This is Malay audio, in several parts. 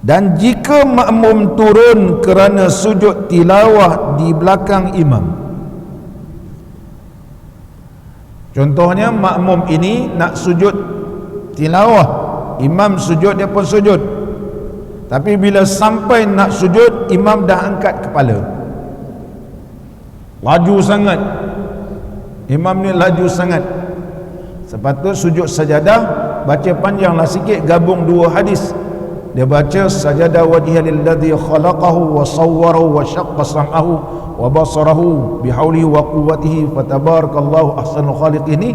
Dan jika makmum turun kerana sujud tilawah di belakang imam, contohnya makmum ini nak sujud tilawah, imam sujud dia pun sujud, tapi bila sampai nak sujud imam dah angkat kepala, laju sangat imam ni, laju sangat. Sepatutnya sujud sajadah baca panjanglah sikit, gabung dua hadis. Dia baca sajada wajhiya lilladzi khalaqahu wa sawwarahu wa syaqqa sam'ahu wa basarahu bihaulihi wa quwwatihi fatabarakallahu ahsanul khaliqin. Ini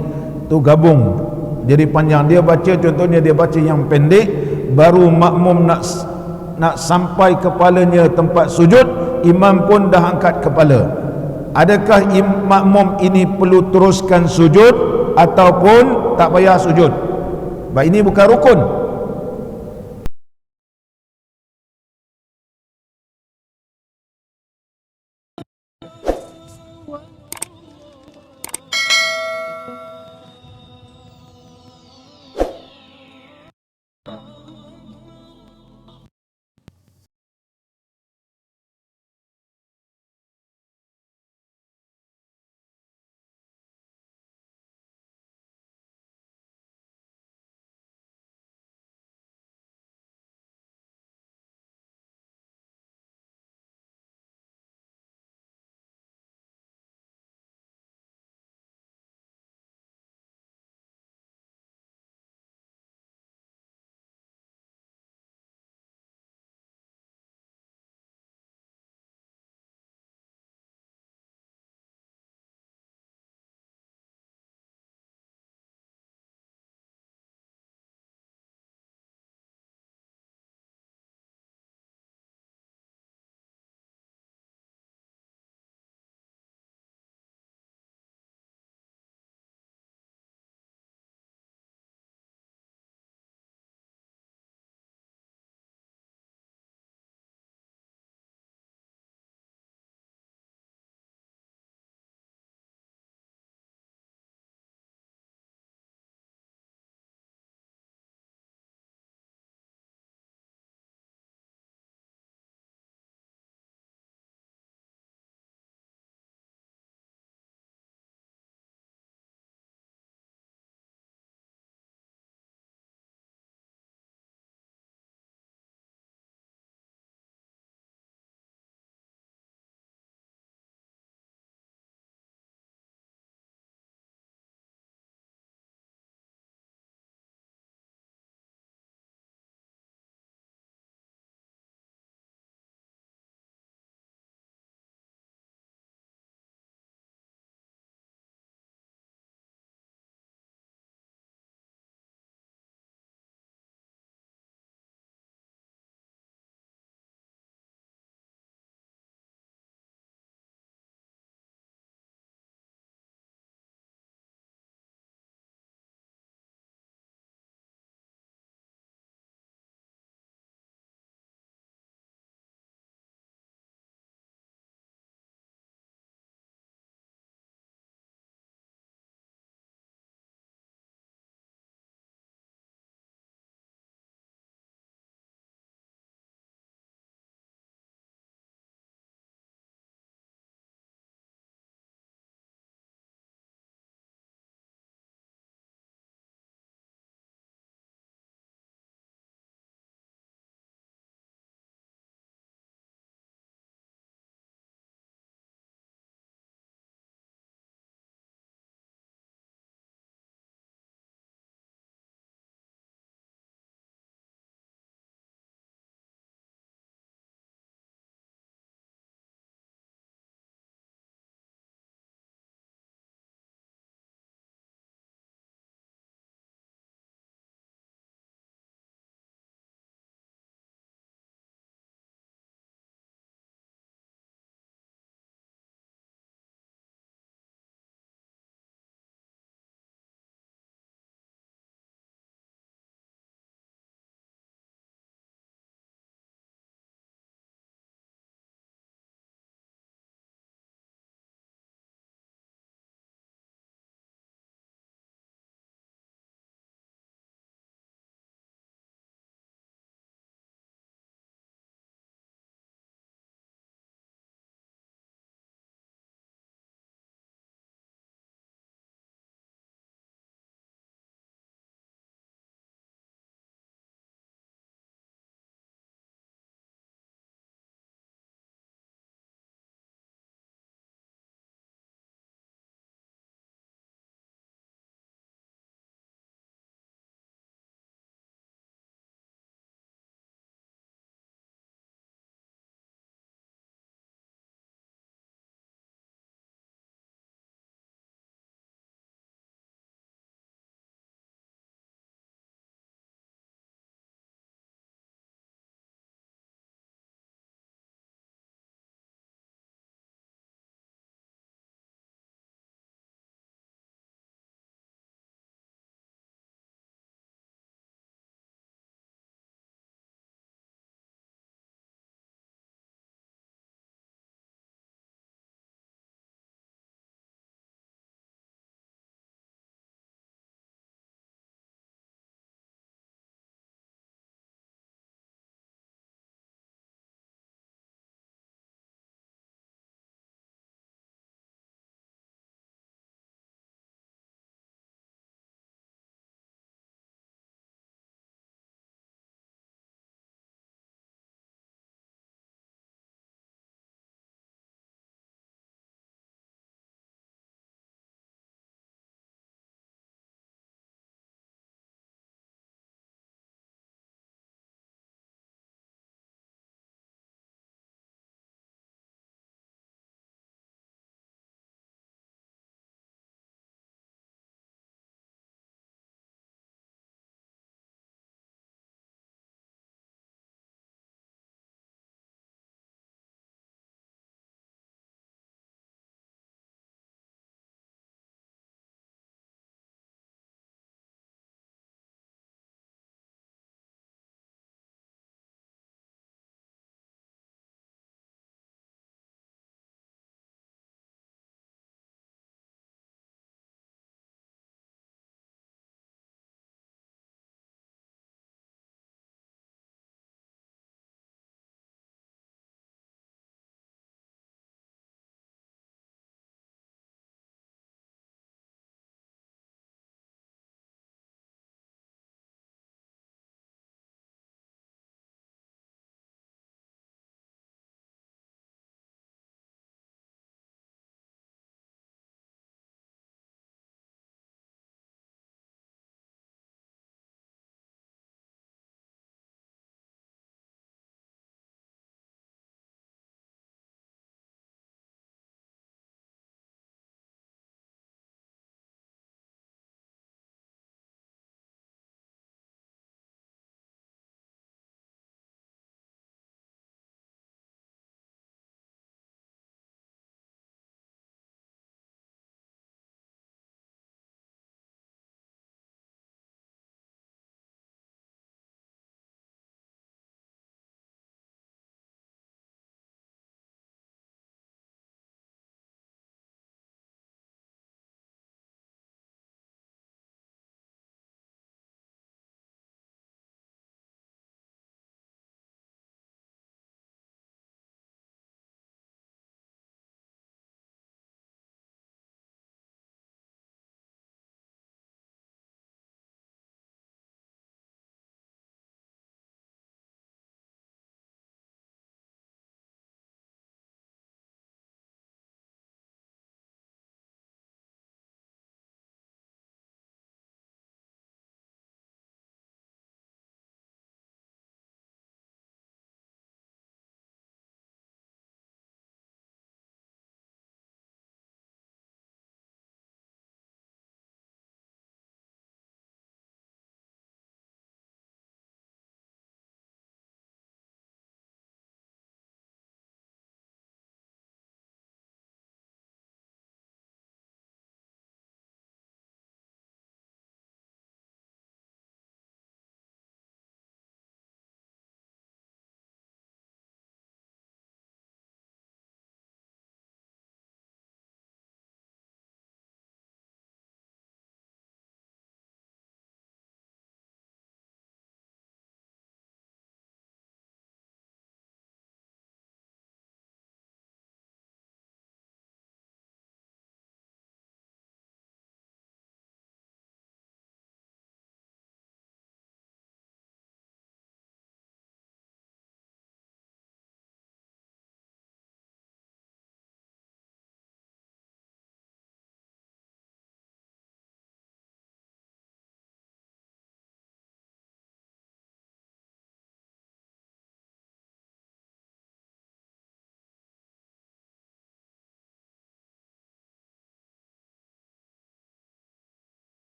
tu gabung jadi panjang. Dia baca, contohnya dia baca yang pendek, baru makmum nak sampai kepalanya tempat sujud, imam pun dah angkat kepala. Adakah makmum ini perlu teruskan sujud ataupun tak payah sujud? Sebab ini bukan rukun.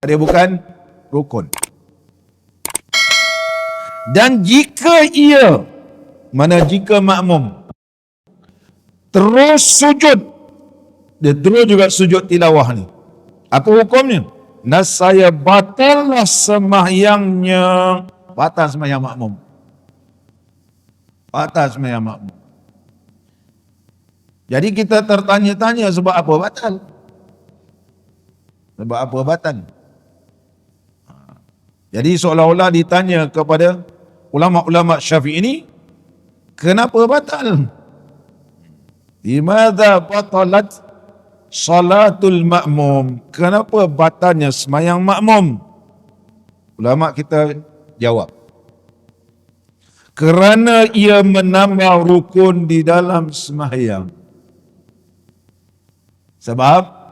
dia bukan rukun. Dan jika jika makmum terus sujud, dia terus juga sujud tilawah ni, apa hukumnya? Nasaya batallah sembahyangnya. Batal sembahyang makmum. Batal sembahyang makmum. Jadi kita tertanya-tanya sebab apa batal? Sebab apa batal? Jadi seolah-olah ditanya kepada ulama-ulama Syafi'i ini, kenapa batal? Limadha batalat salatul ma'mum? Kenapa batalnya sembahyang makmum? Ulama kita jawab, kerana ia menambah rukun di dalam sembahyang. Sebab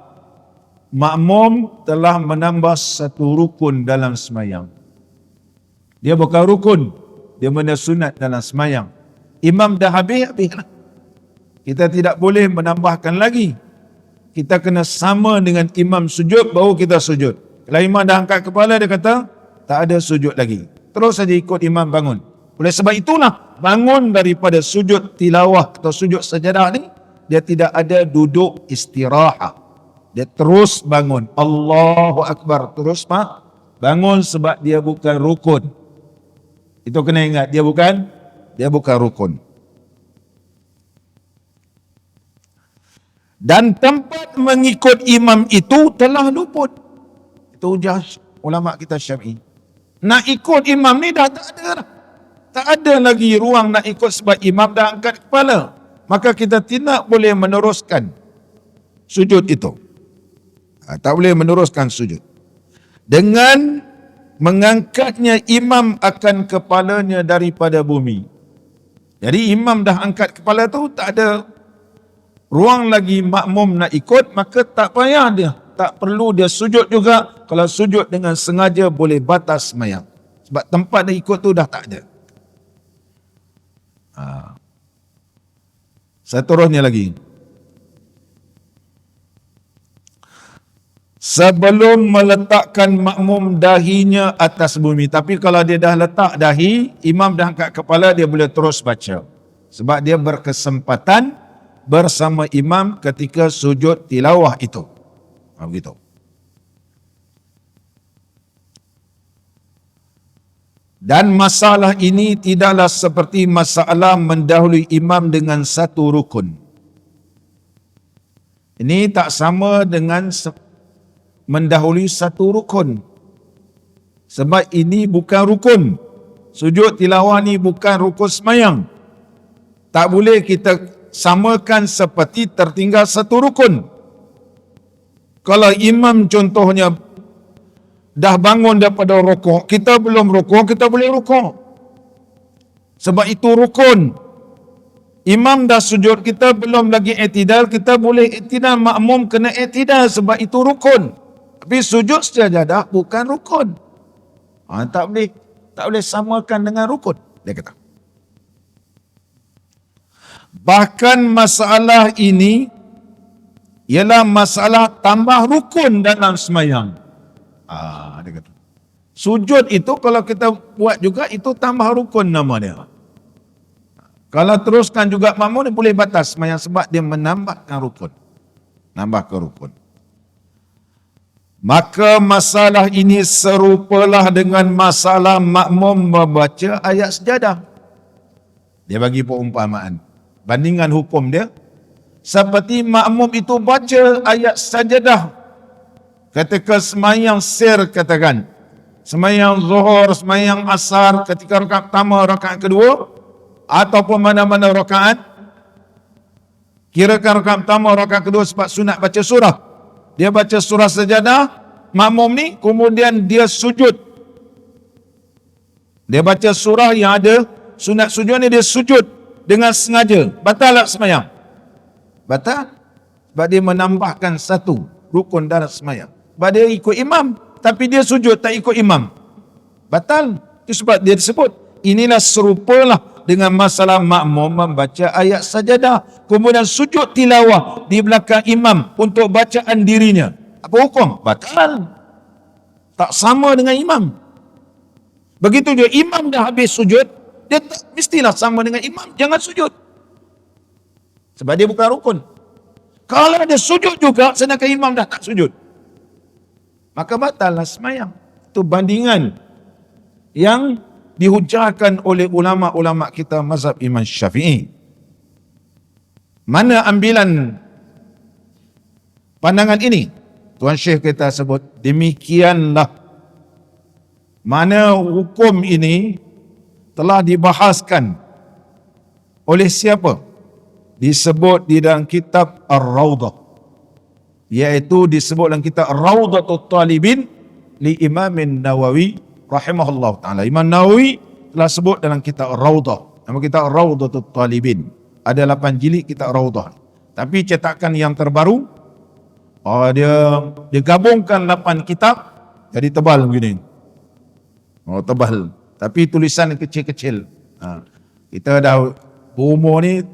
makmum telah menambah satu rukun dalam sembahyang. Dia bukan rukun, dia benda sunat dalam sembahyang. Imam dah habis-habislah. Kita tidak boleh menambahkan lagi. Kita kena sama dengan imam sujud, baru kita sujud. Kalau imam dah angkat kepala, dia kata tak ada sujud lagi, terus saja ikut imam bangun. Oleh sebab itulah, bangun daripada sujud tilawah atau sujud sajadah ni, dia tidak ada duduk istirahat. Dia terus bangun. Allahu Akbar. Terus bangun sebab dia bukan rukun. Itu kena ingat. Dia bukan rukun. Dan tempat mengikut imam itu telah luput. Itu hujah ulama kita Syafi'i. Nak ikut imam ni dah tak ada dah. Tak ada lagi ruang nak ikut sebab imam dah angkat kepala. Maka kita tidak boleh meneruskan sujud itu. Tak boleh meneruskan sujud. Dengan mengangkatnya imam akan kepalanya daripada bumi. Jadi imam dah angkat kepala tu, tak ada ruang lagi makmum nak ikut, maka tak payah dia. Tak perlu dia sujud juga. Kalau sujud dengan sengaja boleh batas sembahyang. Sebab tempat dia ikut tu dah tak ada. Seterusnya lagi, sebelum meletakkan makmum dahinya atas bumi. Tapi kalau dia dah letak dahi, imam dah angkat kepala, dia boleh terus baca. Sebab dia berkesempatan bersama imam ketika sujud tilawah itu. Begitu. Dan masalah ini tidaklah seperti masalah mendahului imam dengan satu rukun. Ini tak sama dengan mendahului satu rukun. Sebab ini bukan rukun. Sujud tilawah ni bukan rukun sembahyang. Tak boleh kita samakan seperti tertinggal satu rukun. Kalau imam contohnya dah bangun daripada rukuk, kita belum rukuk, kita boleh rukuk. Sebab itu rukun. Imam dah sujud, kita belum lagi i'tidal, kita boleh i'tidal. Makmum kena i'tidal sebab itu rukun. Tapi sujud sajadah bukan rukun. Tak boleh samakan dengan rukun, dia kata. Bahkan masalah ini ialah masalah tambah rukun dalam sembahyang. Dia kata, sujud itu kalau kita buat juga, itu tambah rukun nama dia. Kalau teruskan juga makmum, dia boleh batas sembahyang sebab dia menambahkan rukun. Nambah ke rukun. Maka masalah ini serupalah dengan masalah makmum membaca ayat sejadah. Dia bagi perumpamaan. Bandingan hukum dia, seperti makmum itu baca ayat sajadah ketika sembahyang sir, katakan sembahyang zuhur, sembahyang asar, ketika rakaat pertama, rakaat kedua, ataupun mana-mana rakaat. Kirakan rakaat pertama, rakaat kedua sebab sunat baca surah. Dia baca surah sajadah, makmum ni, kemudian dia sujud. Dia baca surah yang ada sunat sujud ni, dia sujud dengan sengaja. Batal tak sembahyang? Batal. Sebab dia menambahkan satu rukun dalam sembahyang. Sebab dia ikut imam, tapi dia sujud tak ikut imam. Batal. Itu sebab dia disebut, inilah serupalah dengan masalah makmum membaca ayat sajadah, kemudian sujud tilawah di belakang imam untuk bacaan dirinya. Apa hukum? Batal. tak sama dengan imam. Begitu dia imam dah habis sujud, dia tak, mestilah sama dengan imam, jangan sujud. Sebab dia bukan rukun. Kalau dia sujud juga sedangkan imam dah tak sujud, maka batallah sembahyang. Itu bandingan yang dihujahkan oleh ulama-ulama kita mazhab Imam Syafi'i. Mana ambilan pandangan ini? Tuan Syekh kita sebut demikianlah mana hukum ini telah dibahaskan oleh siapa? Disebut di dalam kitab Ar-Rawdah, iaitu disebut dalam kitab Rawdatul Talibin li Imam Nawawi rahimahullah ta'ala. Imam Nawawi telah sebut dalam kitab Rawdah, nama kitab Rawdatul Talibin. Ada 8 jilid kitab Rawdah. Tapi cetakan yang terbaru, dia gabungkan 8 kitab jadi tebal begini. Tebal. Tapi tulisan kecil-kecil. Kita dah berumur ni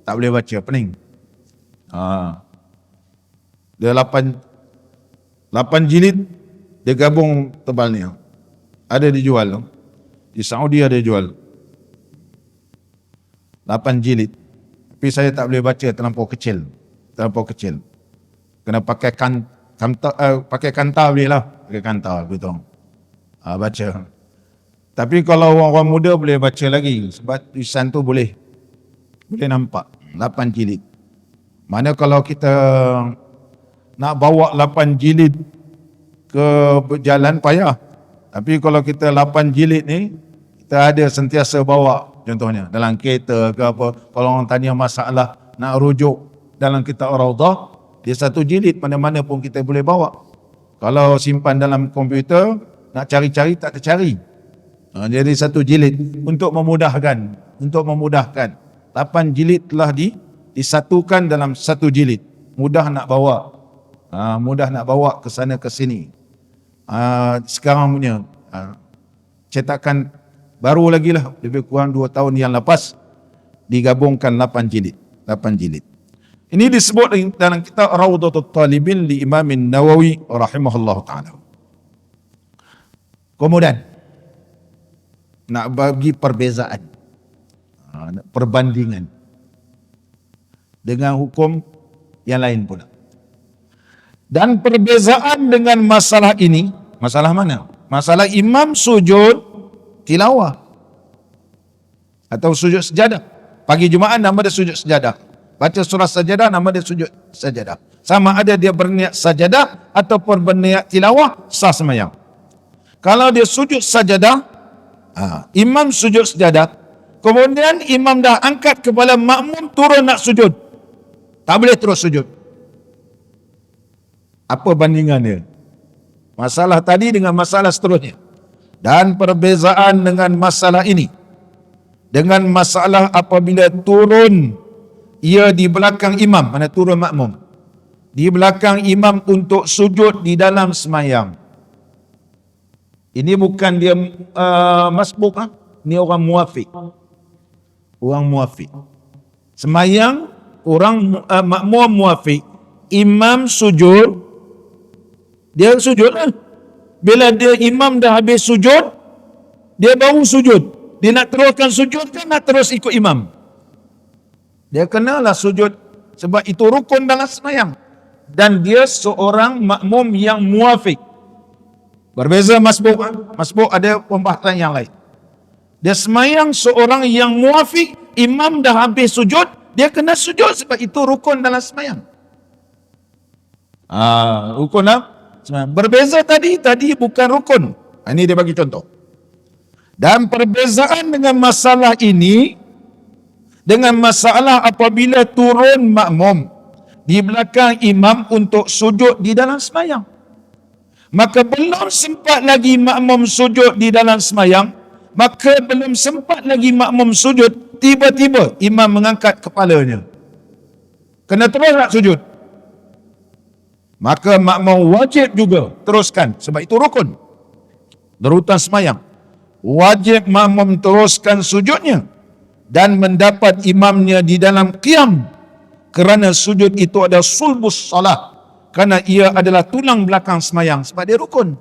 tak boleh baca, pening. Dia 8 jilid, dia gabung tebal ni. Ada dijual. Di Saudi ada dijual. 8 jilid. Tapi saya tak boleh baca, terlampau kecil. Kena pakai pakai kantar boleh lah. Pakai kantar begitu. Baca. Tapi kalau orang muda boleh baca lagi, sebab tulisan tu boleh nampak. 8 jilid. Mana kalau kita nak bawa 8 jilid ke berjalan payah. Tapi kalau kita 8 jilid ni, kita ada sentiasa bawa. Contohnya dalam kereta ke apa, kalau orang tanya masalah nak rujuk dalam kitab Rawdah, dia 1 jilid, mana-mana pun kita boleh bawa. Kalau simpan dalam komputer, nak cari-cari tak tercari. Jadi 1 jilid untuk memudahkan. 8 jilid telah disatukan dalam 1 jilid. Mudah nak bawa ke sana ke sini. Sekarang punya cetakan baru lagi lah, lebih kurang 2 tahun yang lepas digabungkan 8 jilid. Ini disebut dalam kitab Rawdatul Talibin li Imam Nawawi rahimahullah ta'ala. Kemudian nak bagi perbezaan, perbandingan dengan hukum yang lain pula. Dan perbezaan dengan masalah ini, masalah mana? Masalah imam sujud tilawah atau sujud sejadah. Pagi Jumaat nama dia sujud sejadah. Baca surah sajadah nama dia sujud sajadah. Sama ada dia berniat sajadah ataupun berniat tilawah, sah sembahyang. Kalau dia sujud sajadah, imam sujud sejadah, kemudian imam dah angkat kepala, makmum turun nak sujud, tak boleh terus sujud. Apa bandingannya? Masalah tadi dengan masalah seterusnya. Dan perbezaan dengan masalah ini dengan masalah apabila turun ia di belakang imam, mana turun makmum di belakang imam untuk sujud di dalam sembahyang. Ini bukan dia masbuk, ini orang muafiq. Sembahyang orang makmum muafiq, imam sujud, dia sujud lah. Bila dia imam dah habis sujud, dia baru sujud. Dia nak teruskan sujud kan nak terus ikut imam? Dia kenalah sujud, sebab itu rukun dalam sembahyang. Dan dia seorang makmum yang muafiq. Berbeza masbuk. Masbuk ada pembahasan yang lain. Dia sembahyang seorang yang muafiq, imam dah habis sujud, dia kena sujud sebab itu rukun dalam sembahyang. Rukun lah. Berbeza tadi bukan rukun. Ini dia bagi contoh. Dan perbezaan dengan masalah ini dengan masalah apabila turun makmum di belakang imam untuk sujud di dalam sembahyang. Maka belum sempat lagi makmum sujud di dalam sembahyang, tiba-tiba imam mengangkat kepalanya. Kena terus nak sujud. Maka makmum wajib juga teruskan, sebab itu rukun urutan sembahyang. Wajib makmum teruskan sujudnya dan mendapat imamnya di dalam qiyam, kerana sujud itu adalah sulbus salah, kerana ia adalah tulang belakang sembahyang, sebab dia rukun.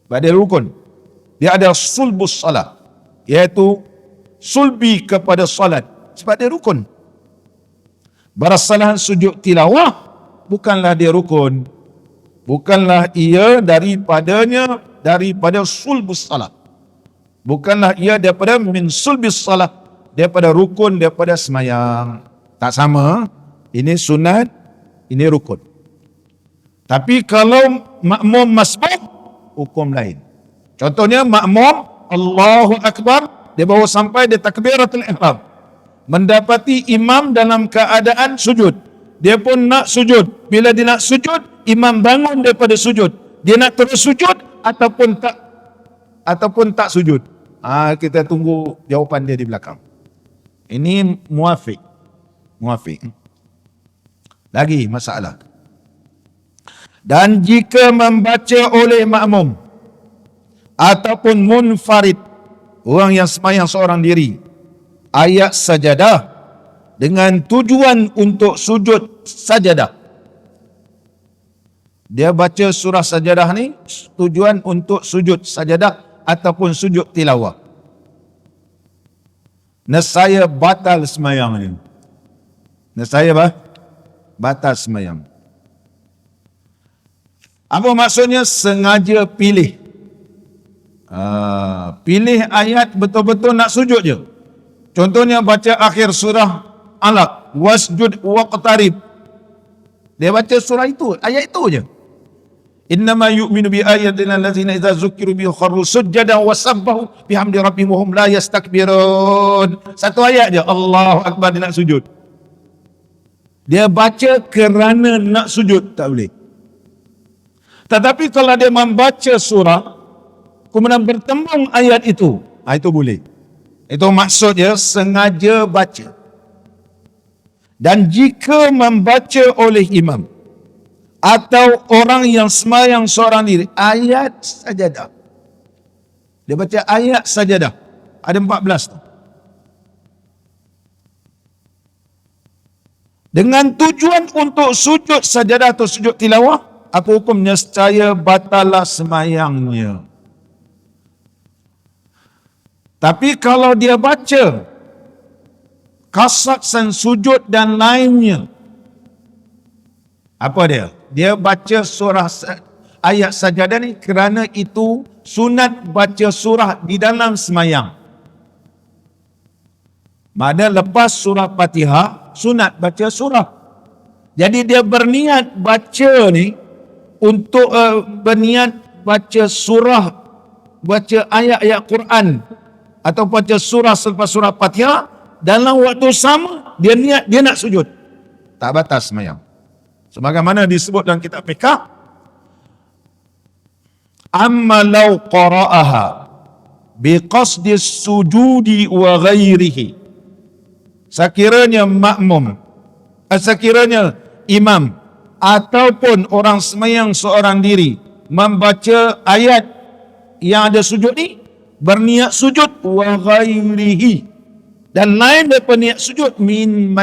sebab dia rukun. Dia ada sulbus salat, iaitu sulbi kepada salat, sebab dia rukun. Bersalahan sujud tilawah bukanlah dia rukun, bukanlah ia daripada sulbus salat, bukanlah ia daripada min sulbis salat, daripada rukun, daripada semayang. Tak sama, ini sunat, ini rukun. Tapi kalau makmum masbuk, hukum lain. Contohnya makmum Allahu Akbar, dia baru sampai di takbiratul ihram, mendapati imam dalam keadaan sujud, dia pun nak sujud. Bila dia nak sujud, imam bangun daripada sujud, dia nak terus sujud ataupun tak sujud. Kita tunggu jawapan dia di belakang. Ini muafiq. Lagi masalah. Dan jika membaca oleh makmum ataupun munfarid, orang yang sembahyang seorang diri, ayat sajadah dengan tujuan untuk sujud sajadah. Dia baca surah sajadah ni tujuan untuk sujud sajadah ataupun sujud tilawah, nescaya batal sembahyang ni. Nescaya batal sembahyang. Apa maksudnya? Sengaja pilih. Pilih ayat betul-betul nak sujud je. Contohnya baca akhir surah Alaq, wasjud waqtarib. Dia baca surah itu, ayat itu je. Innama yu'minu bi ayatina allazina idza zukkiru bi kharru sujjadan wa sabbahu bihamdi rabbihim wa hum la yastakbirun. Satu ayat je, Allahu Akbar, dia nak sujud. Dia baca kerana nak sujud, tak boleh. Tetapi kalau dia membaca surah kemudian bertembung ayat itu, itu boleh. Itu maksudnya sengaja baca. Dan jika membaca oleh imam atau orang yang sembahyang seorang diri, ayat sajadah, dia baca ayat sajadah, ada 14 tu, dengan tujuan untuk sujud sajadah atau sujud tilawah, apa hukumnya? Nescaya batalah sembahyangnya. Tapi kalau dia baca kasat dan sujud dan lainnya, apa dia? Dia baca surah ayat sajadah ni kerana itu sunat baca surah di dalam sembahyang. Mana lepas surah Fatihah, sunat baca surah. Jadi dia berniat baca ni untuk berniat baca surah, baca ayat-ayat Quran atau baca surah selepas surah Fatihah, dalam waktu sama dia niat dia nak sujud, tak batas sembahyang. Sebagaimana disebut dalam kitab fiqh, amma law qara'aha biqasdi sujudi wa ghairihi. Sekiranya makmum, sekiranya imam ataupun orang sembahyang seorang diri membaca ayat yang ada sujud ni, berniat sujud wa ghairihi, dan lain daripada niat sujud min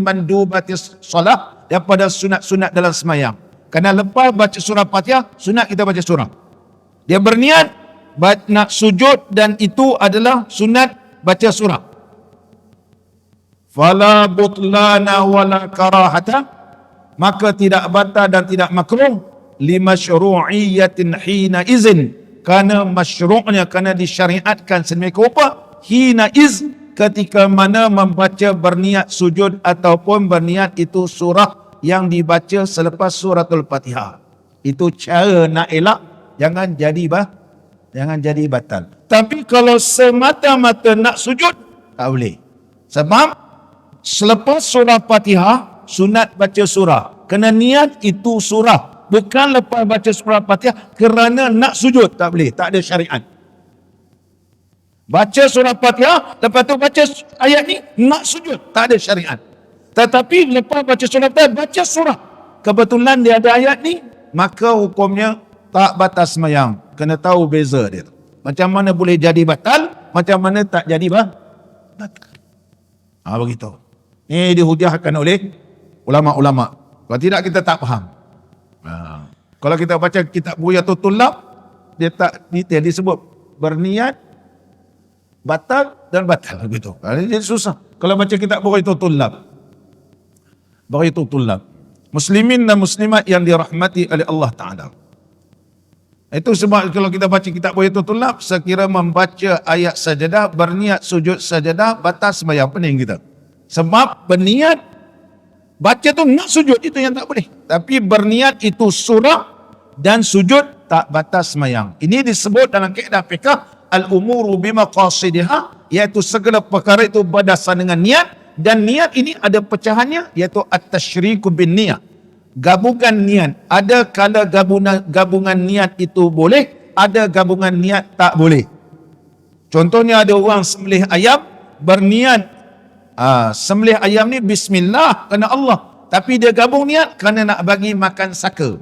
mandubatis solah, daripada sunat-sunat dalam sembahyang. Kerana lepas baca surah Fatihah, sunat kita baca surah. Dia berniat nak sujud dan itu adalah sunat baca surah. Fala butlana wala karahata, maka tidak batal dan tidak makruh, limasyru'iyyatin hina izin, kerana masyru'nya, kerana disyariatkan sedemikian rupa, hina iz, ketika mana membaca berniat sujud ataupun berniat itu surah yang dibaca selepas suratul Fatihah. Itu cara nak elak, jangan jadi batal. Tapi kalau semata-mata nak sujud, tak boleh. Sebab selepas surah Fatihah sunat baca surah, kena niat itu surah, bukan lepas baca surah Fatihah kerana nak sujud. Tak boleh, tak ada syariat. Baca surah Fatihah, lepas tu baca ayat ni nak sujud, tak ada syariat. Tetapi lepas baca surah Fatihah, baca surah, kebetulan dia ada ayat ni, maka hukumnya tak batas sembahyang. Kena tahu beza dia. Macam mana boleh jadi batal, macam mana tak jadi batal. Begitu. Ini dihujahkan oleh ulama-ulama. Kalau tidak kita tak faham. Kalau kita baca kitab Buyatul Tullab, dia tak detail, disebut berniat, batal dan batal begitu. Jadi susah. Kalau baca kitab Baghayatul Tullab. Muslimin dan muslimat yang dirahmati oleh Allah Ta'ala. Itu sebab kalau kita baca kitab Baghayatul Tullab, sekira membaca ayat sajadah, berniat sujud sajadah, batal sembahyang, pening kita. Sebab berniat, baca tu nak sujud, itu yang tak boleh. Tapi berniat itu surah dan sujud tak batal sembahyang. Ini disebut dalam kaedah fiqh al-umuru bimaqasidiha, iaitu segala perkara itu berdasar dengan niat, dan niat ini ada pecahannya, iaitu at-tasyriku bin niyah, gabungan niat. Ada kala gabungan niat itu boleh, ada gabungan niat tak boleh. Contohnya ada orang sembelih ayam, berniat sembelih ayam ni bismillah kerana Allah, tapi dia gabung niat kerana nak bagi makan saka.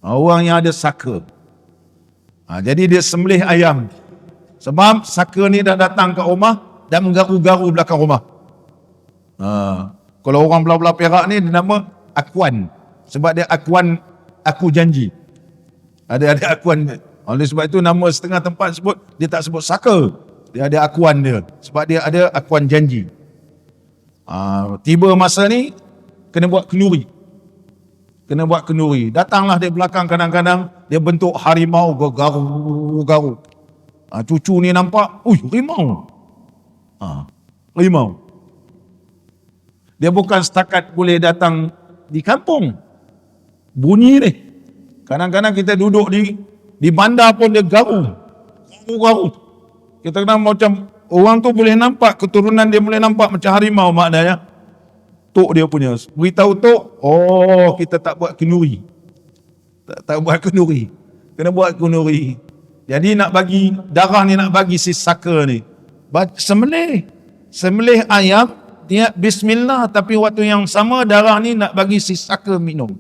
Orang yang ada saka, jadi dia sembelih ayam sebab saka ni dah datang ke rumah dan menggaru-garu belakang rumah. Kalau orang belah-belah Perak ni, dia nama akuan, sebab dia akuan aku janji. Ada akuan. Oleh sebab itu nama setengah tempat sebut, dia tak sebut saka, dia ada akuan dia, sebab dia ada akuan janji. Tiba masa ni kena buat kenduri. Datanglah dia belakang, kadang-kadang dia bentuk harimau, garu. Cucu ni nampak, rimau. Rimau. Dia bukan setakat boleh datang di kampung, bunyi ni. Kadang-kadang kita duduk di bandar pun dia garu. Kita kenal macam orang tu boleh nampak, keturunan dia boleh nampak macam harimau, maknanya tok dia punya. Beritahu tok, kita tak buat kenduri. Tak buat kenduri. Kena buat kenduri. Jadi nak bagi, darah ni nak bagi si saka ni. Sembelih ayam, niat bismillah, tapi waktu yang sama darah ni nak bagi si saka minum.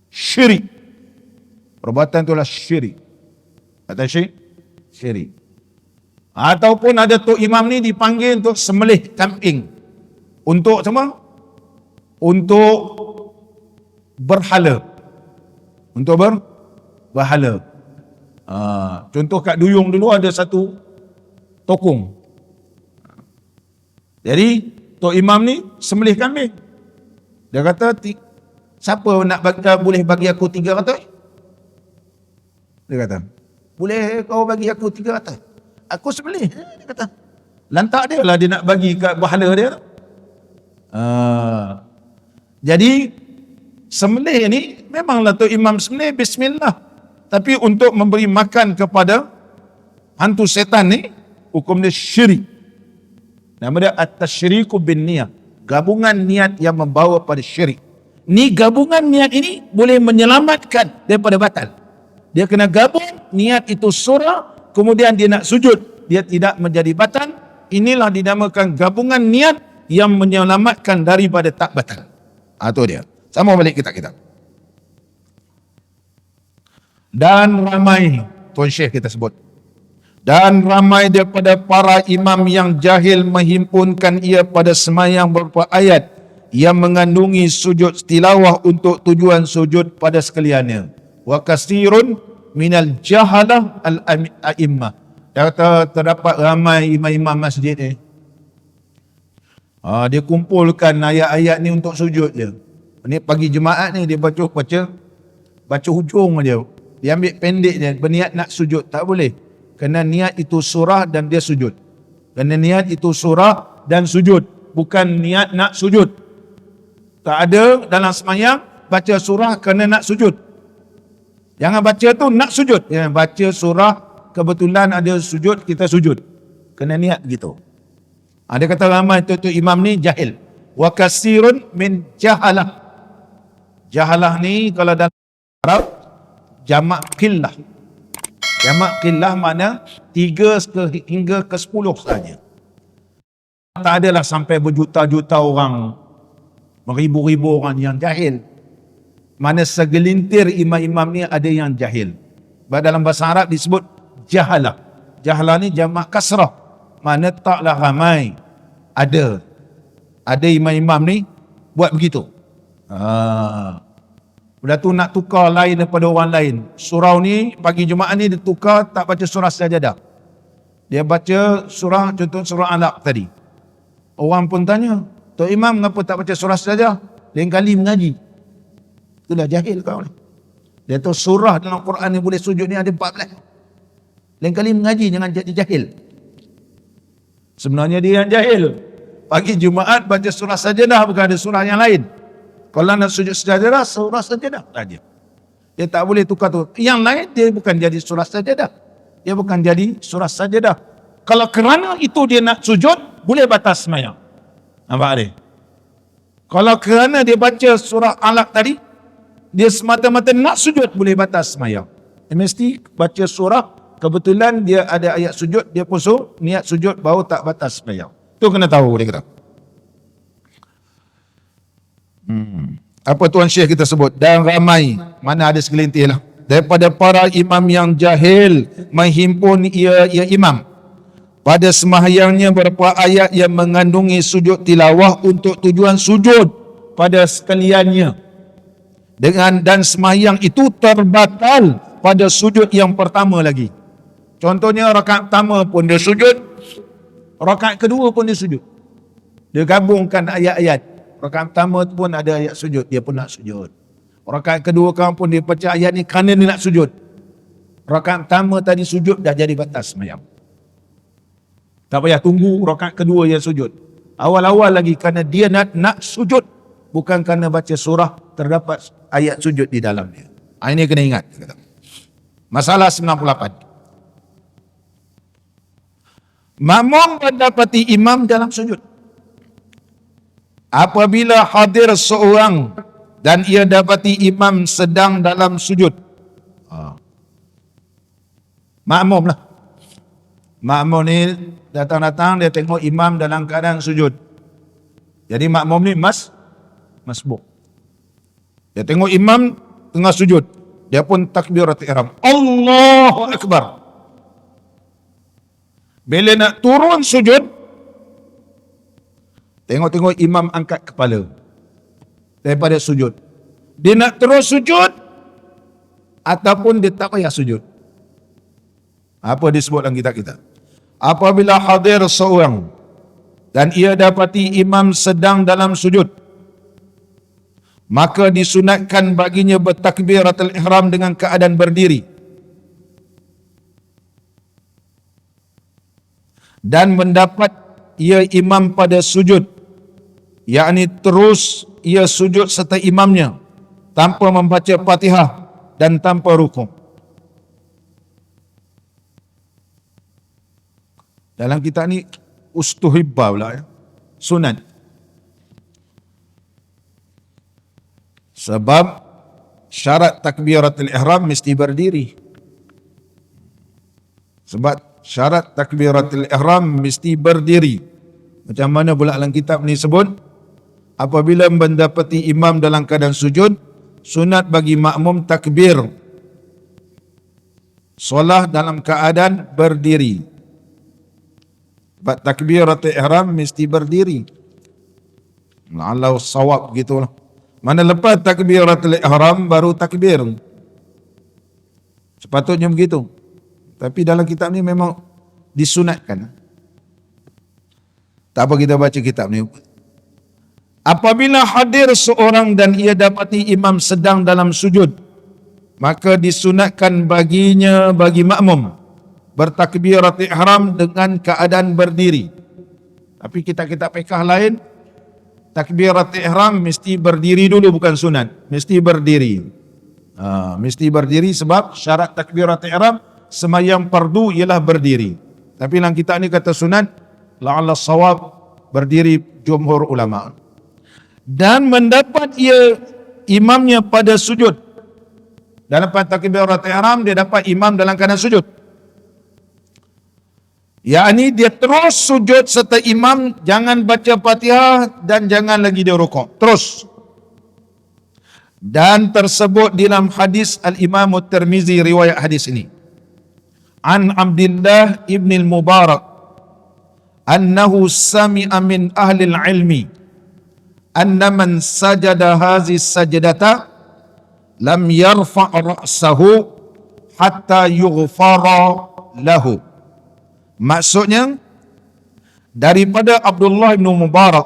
Syirik. Perbuatan itulah syirik. Kata syirik. Ataupun ada tok imam ni dipanggil untuk sembelih kambing. Untuk apa? Untuk berhala. Berhala. Contoh kat Duyung dulu ada satu tokong. Jadi tok imam ni sembelih kambing. Dia kata, siapa nak boleh bagi aku 300? Dia kata, boleh kau bagi aku 300? Aku sembelih. Dia kata, lantak dia lah dia nak bagi kat berhala dia. Jadi sembelih ni memanglah tok imam sembelih bismillah, tapi untuk memberi makan kepada hantu setan ni, hukum dia syirik. Nama dia at-tasyriku bin niyah, gabungan niat yang membawa pada syirik. Ni gabungan niat ini boleh menyelamatkan daripada batal. Dia kena gabung niat itu surah, kemudian dia nak sujud, dia tidak menjadi batal. Inilah dinamakan gabungan niat yang menyelamatkan daripada tak batal. Itu dia. Sama balik kita. Dan ramai, Tuan Syekh kita sebut, dan ramai daripada para imam yang jahil menghimpunkan ia pada semayang beberapa ayat yang mengandungi sujud tilawah untuk tujuan sujud pada sekaliannya. Wa kasirun minal jahalah al-a'immah. Terdapat ramai imam-imam masjid ni, dia kumpulkan ayat-ayat ni untuk sujud dia. Ni pagi Jumaat ni dia baca hujung dia. Dia ambil pendek dia, berniat nak sujud. Tak boleh. Kena niat itu surah dan dia sujud. Kena niat itu surah dan sujud, bukan niat nak sujud. Tak ada dalam semayang baca surah kena nak sujud. Jangan baca tu nak sujud. Baca surah kebetulan ada sujud, kita sujud. Kena niat gitu. Dia kata ramai tu imam ni jahil. Wa kasirun min jahalah. Jahalah ni kalau dalam Arab jamak qillah. Jamak qillah makna 3 hingga ke 10 saja. Tak adalah sampai berjuta-juta orang, beribu-ribu orang yang jahil. Mana segelintir imam-imam ni ada yang jahil. Dalam bahasa Arab disebut jahalah. Jahalah ni jamak kasrah. Mana taklah ramai. Ada imam-imam ni buat begitu. Sudah tu nak tukar lain daripada orang lain. Surau ni, pagi Jumaat ni dia tukar, tak baca surah sajadah. Dia baca surah, contoh surah Alaq tadi. Orang pun tanya, Tok Imam kenapa tak baca surah sajadah? Lain kali mengaji. Itulah jahil kau ni. Dia tahu surah dalam Quran ni boleh sujud ni ada 14. Lain kali mengaji, jangan jadi jahil. Sebenarnya dia yang jahil. Pagi Jumaat baca surah sajadah, bukan ada surah yang lain. Kalau nak sujud sajadah, surah sajadah saja. Dia tak boleh tukar tu. Yang lain dia bukan jadi surah sajadah. Dia bukan jadi surah sajadah. Kalau kerana itu dia nak sujud, boleh batas sembahyang. Nampak dia? Kalau kerana dia baca surah Alaq tadi, dia semata-mata nak sujud, boleh batas sembahyang. Dia mesti baca surah, kebetulan dia ada ayat sujud, dia pun niat sujud, baru tak batas sembahyang. Tu kena tahu dia kata. Apa Tuan Syekh kita sebut? Dan ramai, mana ada segelintir lah, daripada para imam yang jahil menghimpun ia imam pada sembahyangnya beberapa ayat yang mengandungi sujud tilawah untuk tujuan sujud pada sekaliannya, dan sembahyang itu terbatal pada sujud yang pertama lagi. Contohnya rakaat pertama pun dia sujud, rakaat kedua pun dia sujud. Dia gabungkan ayat-ayat. Rakaat pertama pun ada ayat sujud, dia pun nak sujud. Rakaat kedua kan pun dia baca ayat ni kerana dia nak sujud. Rakaat pertama tadi sujud dah jadi batas sembahyang. Tak payah tunggu rakaat kedua yang sujud. Awal-awal lagi kerana dia nak sujud, bukan kerana baca surah terdapat ayat sujud di dalamnya. Ini kena ingat. Masalah 98. Makmum mendapati imam dalam sujud. Apabila hadir seorang dan ia dapati imam sedang dalam sujud. Makmum lah. Makmum ni datang-datang, dia tengok imam dalam keadaan sujud. Jadi makmum ni masbuk. Dia tengok imam tengah sujud, dia pun takbiratul ihram. Allahu Akbar. Bila nak turun sujud, tengok imam angkat kepala daripada sujud. Dia nak terus sujud ataupun dia tak payah sujud. Apa disebut dalam kitab kita? Apabila hadir seorang dan ia dapati imam sedang dalam sujud, maka disunatkan baginya bertakbiratul ihram dengan keadaan berdiri dan mendapat ia imam pada sujud, yakni terus ia sujud serta imamnya tanpa membaca Fatihah dan tanpa rukuk. Dalam kitab ni ustuhibba pula ya, sunat. Sebab syarat takbiratul ihram mesti berdiri. Sebab syarat takbiratul ihram mesti berdiri. Macam mana pula dalam kitab ni sebut, apabila mendapati imam dalam keadaan sujud, sunat bagi makmum takbir solat dalam keadaan berdiri. Sebab takbiratul ihram mesti berdiri. La'allahu sawab gitulah. Mana lepas takbiratul ihram baru takbir. Sepatutnya begitu. Tapi dalam kitab ni memang disunatkan. Tak apa kita baca kitab ni. Apabila hadir seorang dan ia dapati imam sedang dalam sujud, maka disunatkan baginya, bagi makmum, bertakbiratul ihram dengan keadaan berdiri. Tapi kitab-kitab fiqh lain, takbiratul ihram mesti berdiri dulu, bukan sunat. Mesti berdiri. Mesti berdiri sebab syarat takbiratul ihram sembahyang fardu ialah berdiri. Tapi dalam kitab ni kata sunat, la'alla sawab berdiri jumhur ulama. Dan mendapat ia imamnya pada sujud. Dalam takbiratul ihram dia dapat imam dalam keadaan sujud. Yakni dia terus sujud serta imam, jangan baca Fatihah dan jangan lagi dia rukuk. Terus. Dan tersebut dalam hadis Al-Imam At-Tirmizi riwayat hadis ini. An Abdullah ibn al-Mubarak annahu sami'a min ahli al-ilmi anna man sajada hazi sajdata lam yarfa' ra'sahu hatta yughfara lahu. Maksudnya daripada Abdullah bin Mubarak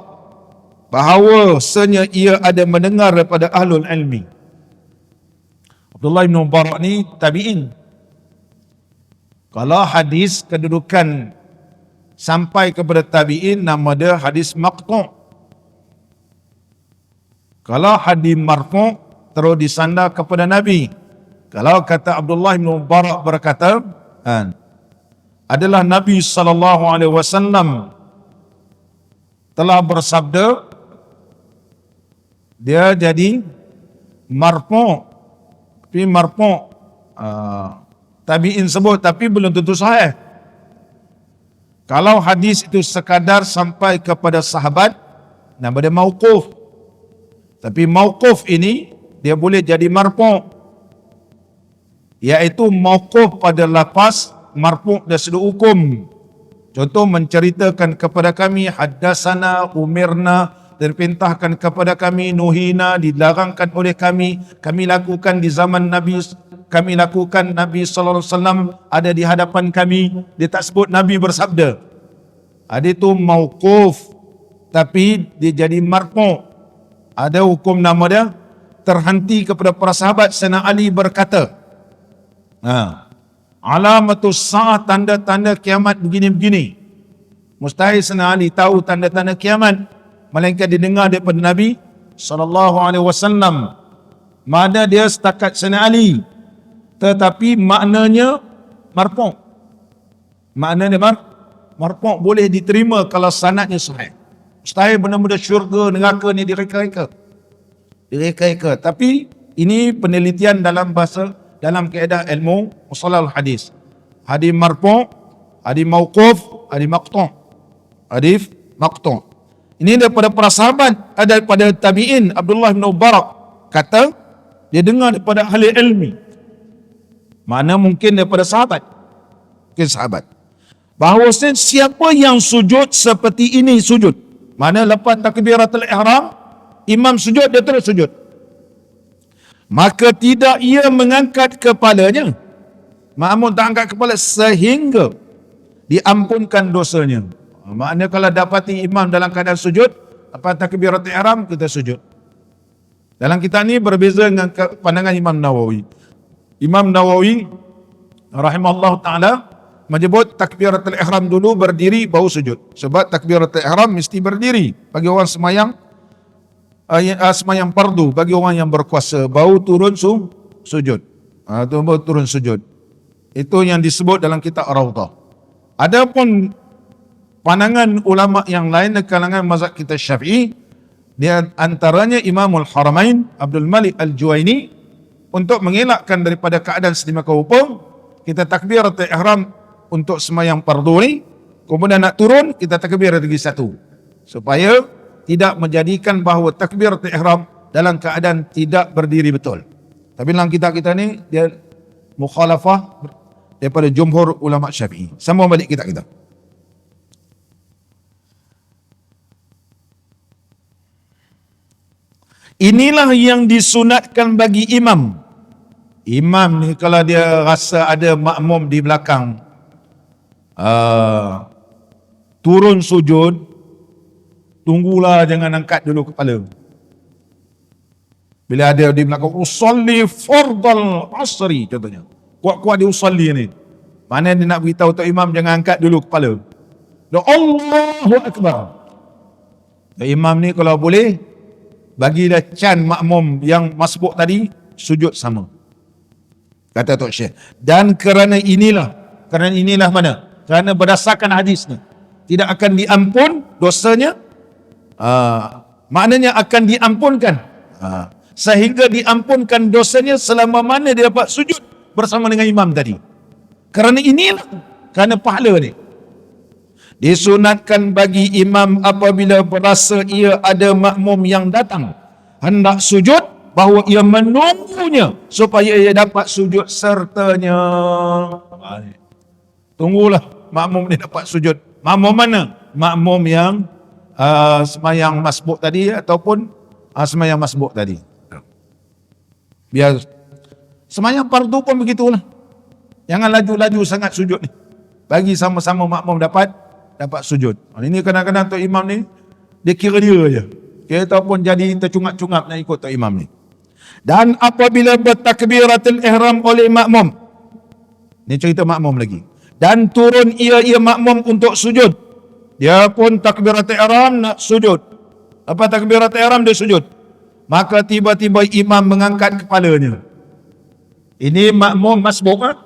bahawasanya ia ada mendengar daripada ahlul ilmi. Abdullah bin Mubarak ni tabi'in. Kalau hadis kedudukan sampai kepada tabi'in, nama dia hadis maqtu'. Kalau hadis marfu' terus disandar kepada Nabi. Kalau kata Abdullah bin Mubarak berkata, adalah Nabi SAW telah bersabda, dia jadi marfu'. Tapi marfu' tabi'in sebut, tapi belum tentu sahih. Kalau hadis itu sekadar sampai kepada sahabat, nama dia mauquf. Tapi mauquf ini dia boleh jadi marfu', iaitu mauquf pada lafaz, marfu' dari sudut hukum. Contoh, menceritakan kepada kami, haddasana, umirna, diperintahkan kepada kami, nuhina, dilarangkan oleh kami lakukan di zaman Nabi, kami lakukan, Nabi SAW ada di hadapan kami. Dia tak sebut Nabi bersabda. Ada itu mauquf, tapi dia jadi marfu'. Ada hukum nama dia terhenti kepada para sahabat. Sayyidina Ali berkata, alamatus sa'ah, tanda-tanda kiamat begini-begini. Mustahil Sayyidina Ali tahu tanda-tanda kiamat, melainkan didengar daripada Nabi SAW. Mana dia setakat Sayyidina Ali, tetapi maknanya marfu'. Maknanya marfu' boleh diterima kalau sanadnya sahih. Mustahil benda-benda syurga, neraka ni direka-reka. Tapi ini penelitian dalam bahasa, dalam kaedah ilmu musalahul hadis. Hadis marfu', hadis mauquf, hadis maqtu'. Hadis maqtu'. Ini daripada para sahabat, ada daripada tabi'in. Abdullah bin Mubarak kata dia dengar daripada ahli ilmi. Mana mungkin daripada sahabat. Mungkin sahabat. Bahawasanya siapa yang sujud seperti ini sujud. Mana lepas takbiratul ihram, imam sujud, dia terus sujud. Maka tidak ia mengangkat kepalanya. Makmum tak angkat kepala sehingga diampunkan dosanya. Maknanya kalau dapati imam dalam keadaan sujud, lepas takbiratul ihram, kita sujud. Dalam kitab ni berbeza dengan pandangan Imam Nawawi. Imam Nawawi rahimahullah ta'ala menyebut takbiratul ihram dulu berdiri baru sujud. Sebab takbiratul ihram mesti berdiri bagi orang semayang semayang fardu, bagi orang yang berkuasa baru turun sujud. Baru turun sujud. Itu yang disebut dalam kitab Rawdah. Adapun pandangan ulama yang lain dari kalangan mazhab kita Syafi'i, dia antaranya Imamul Haramain Abdul Malik Al-Juwaini, untuk mengelakkan daripada keadaan sedemikian rupa, kita takbiratul ihram untuk semayang fardu ni, kemudian nak turun kita takbir lagi satu, supaya tidak menjadikan bahawa takbiratul ihram dalam keadaan tidak berdiri betul. Tapi dalam kitab kita ni dia mukhalafah daripada jumhur ulama Syafi'i. Sambung balik kitab kita. Inilah yang disunatkan bagi imam. Imam ni kalau dia rasa ada makmum di belakang turun sujud, tunggulah, jangan angkat dulu kepala. Bila ada di belakang usalli fardal asri contohnya, kuat-kuat dia usalli ni, mana dia nak beritahu untuk imam jangan angkat dulu kepala. Allahu Akbar. Imam ni kalau boleh bagilah can makmum yang masbuk tadi sujud sama, kata Tok Syekh. Dan kerana inilah mana? Kerana berdasarkan hadis ni tidak akan diampun dosanya, maknanya akan diampunkan, sehingga diampunkan dosanya selama mana dia dapat sujud bersama dengan imam tadi. Kerana inilah, kerana pahala ni. Disunatkan bagi imam apabila berasa ia ada makmum yang datang hendak sujud, bahawa ia menunggunya supaya ia dapat sujud sertanya. Tunggulah makmum ni dapat sujud. Makmum mana? Makmum yang semayang masbuk tadi ataupun semayang masbuk tadi. Biar semayang fardu pun begitulah. Jangan laju-laju sangat sujud ni. Bagi sama-sama makmum dapat sujud. Ini kadang-kadang tok imam ni dia kira dia je. Kita pun jadi tercungap-cungap nak ikut tok imam ni. Dan apabila bertakbiratul ihram oleh makmum, ni cerita makmum lagi, dan turun ia makmum untuk sujud, dia pun takbiratul ihram nak sujud. Apa takbiratul ihram dia sujud, maka tiba-tiba imam mengangkat kepalanya. Ini makmum masbuk kan?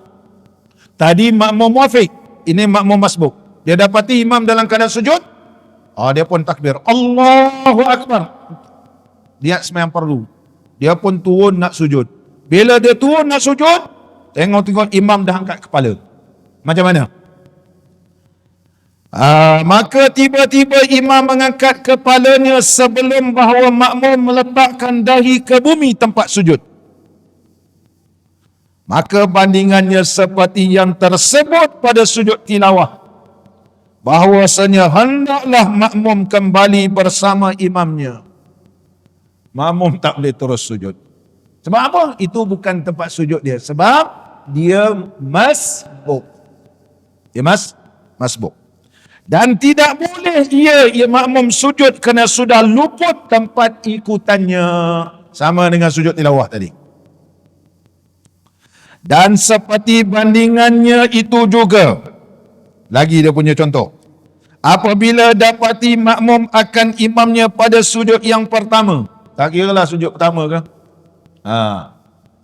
Tadi makmum muafiq, ini makmum masbuk. Dia dapati imam dalam keadaan sujud, dia pun takbir Allahu Akbar. Dia sembahyang fardu, dia pun turun nak sujud. Bila dia turun nak sujud, tengok imam dah angkat kepala. Macam mana? Maka tiba-tiba imam mengangkat kepalanya sebelum bahawa makmum meletakkan dahi ke bumi tempat sujud. Maka bandingannya seperti yang tersebut pada sujud tilawah, bahawasanya hendaklah makmum kembali bersama imamnya. Makmum tak boleh terus sujud. Sebab apa? Itu bukan tempat sujud dia. Sebab dia masbuk. Dia masbuk. Dan tidak boleh ia makmum sujud kerana sudah luput tempat ikutannya. Sama dengan sujud tilawah tadi. Dan seperti bandingannya itu juga, lagi dia punya contoh, apabila dapati makmum akan imamnya pada sujud yang pertama, tak kira lah sujud pertama ke,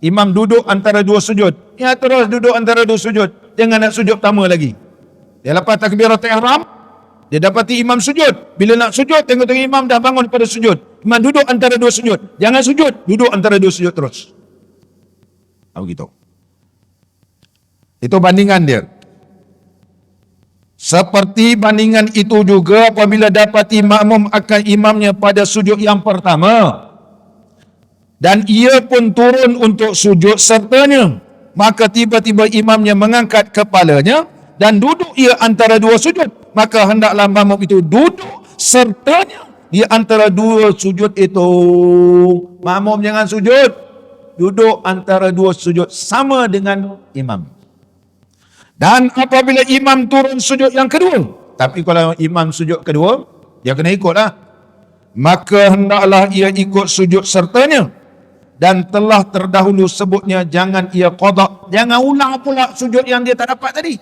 imam duduk antara dua sujud, ya terus duduk antara dua sujud, jangan nak sujud pertama lagi. Dia lepas takbiratul ihram, dia dapati imam sujud. Bila nak sujud, tengok-tengok imam dah bangun pada sujud, imam duduk antara dua sujud, jangan sujud, duduk antara dua sujud terus. Begitu. Itu bandingan dia. Seperti bandingan itu juga apabila dapati makmum akan imamnya pada sujud yang pertama, dan ia pun turun untuk sujud sertanya, maka tiba-tiba imamnya mengangkat kepalanya dan duduk ia antara dua sujud, maka hendaklah makmum itu duduk sertanya di antara dua sujud itu. Makmum jangan sujud, duduk antara dua sujud sama dengan imam. Dan apabila imam turun sujud yang kedua, tapi kalau imam sujud kedua, dia kena ikutlah, maka hendaklah ia ikut sujud sertanya. Dan telah terdahulu sebutnya, jangan ia qada, jangan ulang pula sujud yang dia tak dapat tadi.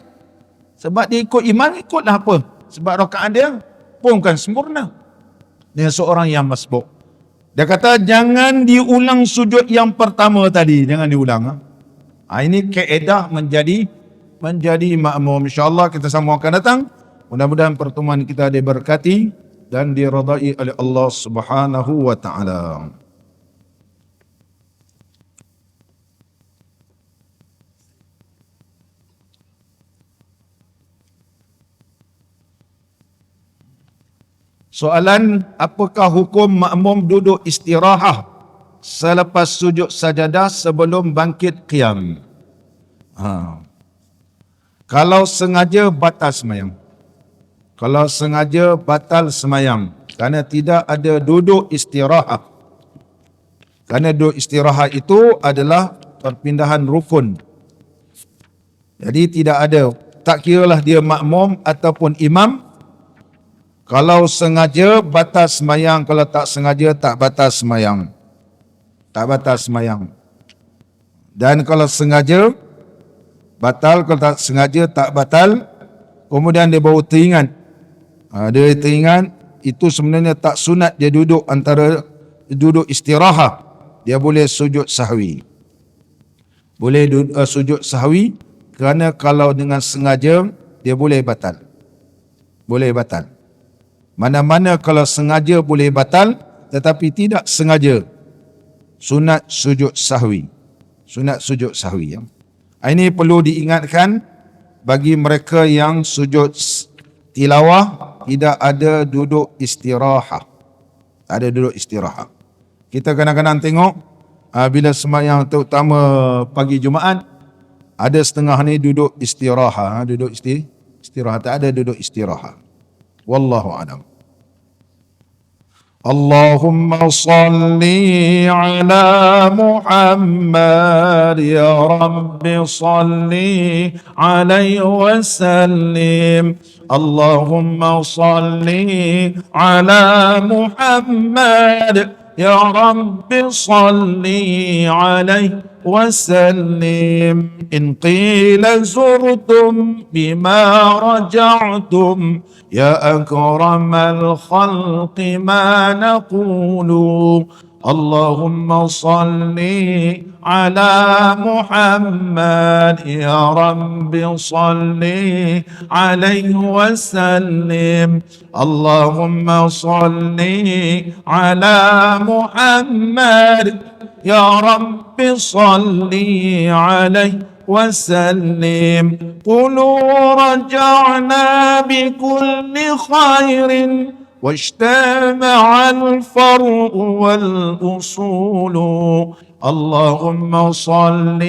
Sebab dia ikut imam, ikutlah apa? Sebab rakaat dia pun bukan sempurna. Dia seorang yang masbuk. Dia kata jangan diulang sujud yang pertama tadi, jangan diulang. Ini kaedah menjadi makmum. InsyaAllah kita semua akan datang. Mudah-mudahan pertemuan kita diberkati dan diridai oleh Allah Subhanahu wa ta'ala. Soalan, apakah hukum makmum duduk istirahat selepas sujud sajadah sebelum bangkit qiyam? Kalau sengaja batal semayang. Kalau sengaja batal semayang kerana tidak ada duduk istirahat. Kerana duduk istirahat itu adalah perpindahan rukun. Jadi tidak ada, tak kiralah dia makmum ataupun imam. Kalau sengaja batal semayang, kalau tak sengaja tak batal semayang. Tak batal semayang. Dan kalau sengaja batal, kalau tak sengaja tak batal. Kemudian dia baru teringat, dia teringat itu sebenarnya tak sunat dia duduk antara duduk istirahat, dia boleh sujud sahwi. Boleh sujud sahwi, kerana kalau dengan sengaja dia boleh batal. Boleh batal. Mana-mana kalau sengaja boleh batal, tetapi tidak sengaja, sunat sujud sahwi. Sunat sujud sahwi. Ini perlu diingatkan bagi mereka yang sujud tilawah, tidak ada duduk istirahat. Tak ada duduk istirahat. Kita kadang-kadang tengok bila sembahyang terutama pagi Jumaat, ada setengah ni duduk istirahat. Duduk istirahat, tak ada duduk istirahat. Wallahu a'lam. اللهم صل على محمد يا رب صل عليه وسلم. اللهم صل على محمد يا رب صل عليه وسلم. إن قيل زرتم بما رجعتم يا أكرم الخلق ما نقول. اللهم صل على محمد يا رب صل عليه وسلم. اللهم صل على محمد يا رب صل عليه وسلم. قولوا رجعنا بكل خير واجتمع الفرع والأصول. اللهم صل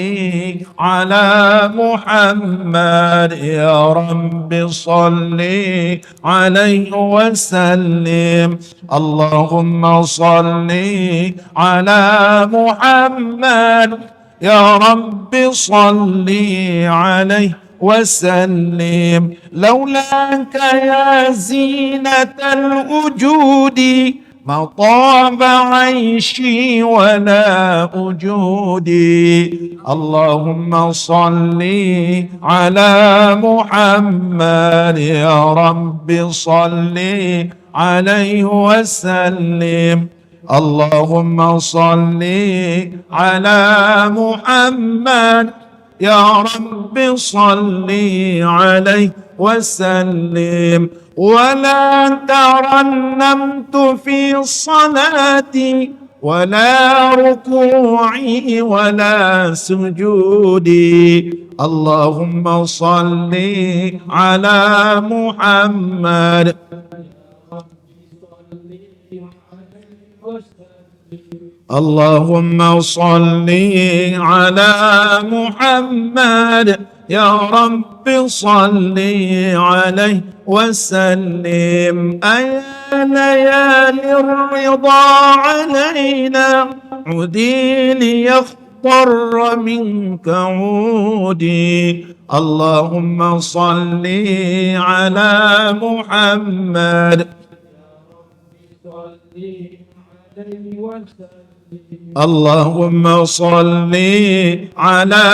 على محمد يا رب صل عليه وسلم. اللهم صل على محمد يا رب صل عليه وسلم. لولاك يا زينة الوجود ما طاب عيشي ولا وجودي. اللهم صل على محمد يا رب صل عليه وسلم. اللهم صل على محمد يا رب صل عليه وسلم. ولا ترنمت في صلاتي ولا ركوعي ولا سجودي. اللهم صل على محمد اللهم صل على محمد يا رب صل عليه وسلم. أيا ليالي الرضا علينا عودي ليخضر منك عودي. اللهم صل على محمد اللهم صل على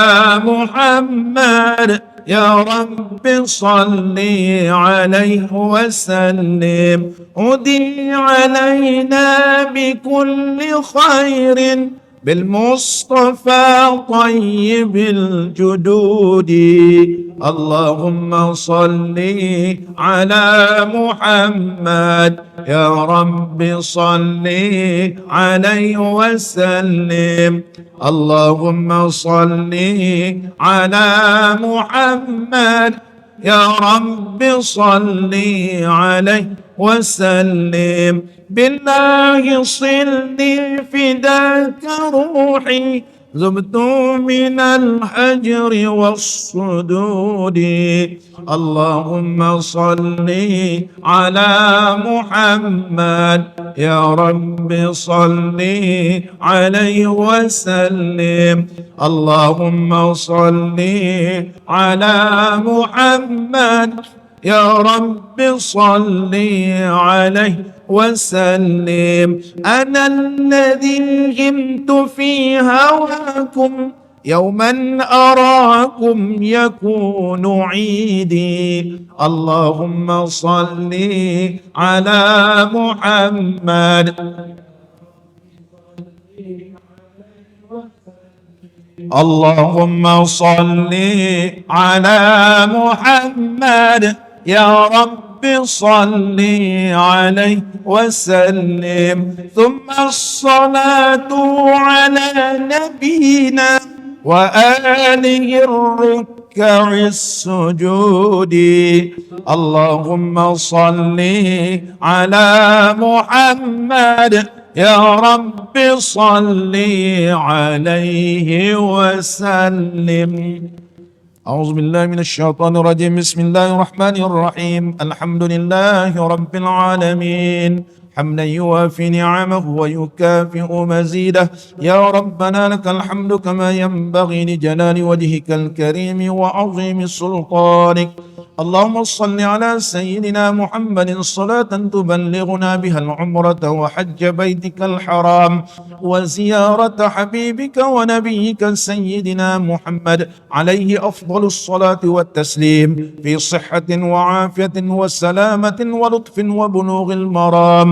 محمد يا رب صل عليه وسلم. عدي علينا بكل خير بالمصطفى طيب الجدود. اللهم صل على محمد يا رب صل عليه وسلم. اللهم صل على محمد يا رب صل عليه وسلم. بالله صلني فداك روحي ذبت من الحجر والصدود. اللهم صل على محمد يا رب صل عليه وسلم. اللهم صل على محمد يا رب صل عليه وسلم. أنا الذي همت في هواكم يوما أراكم يكون عيدي. اللهم صل على محمد اللهم صل على محمد يا رب صل عليه وسلم. ثم الصلاة على نبينا وآله الركع السجود. اللهم صل على محمد يا رب صل عليه وسلم. أعوذ بالله من الشيطان الرجيم. بسم الله الرحمن الرحيم. الحمد لله رب العالمين حمدا يوافي نعمه ويكافئ مزيده. يا ربنا لك الحمد كما ينبغي لجلال وجهك الكريم وعظيم سلطانك. اللهم صل على سيدنا محمد صلاة تبلغنا بها العمرة وحج بيتك الحرام وزيارة حبيبك ونبيك سيدنا محمد عليه أفضل الصلاة والتسليم في صحة وعافية وسلامة ولطف وبلوغ المرام.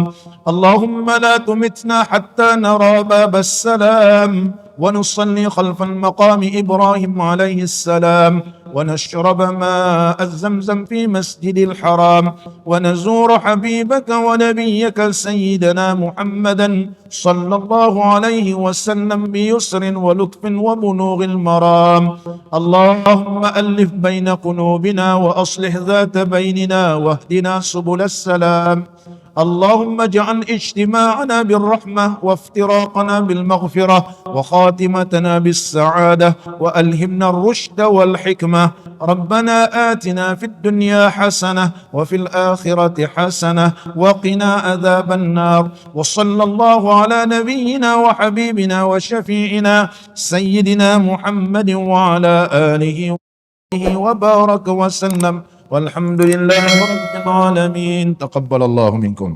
اللهم لا تمتنا حتى نرى باب السلام ونصلي خلف المقام إبراهيم عليه السلام ونشرب ماء الزمزم في مسجد الحرام ونزور حبيبك ونبيك سيدنا محمدا صلى الله عليه وسلم بيسر ولطف وبلوغ المرام. اللهم ألف بين قلوبنا وأصلح ذات بيننا واهدنا سبل السلام. اللهم اجعل اجتماعنا بالرحمة وافتراقنا بالمغفرة وخاتمتنا بالسعادة وألهمنا الرشد والحكمة. ربنا آتنا في الدنيا حسنة وفي الآخرة حسنة وقنا عذاب النار. وصلى الله على نبينا وحبيبنا وشفيعنا سيدنا محمد وعلى آله وبارك وسلم والحمد لله رب العالمين. تقبل الله منكم.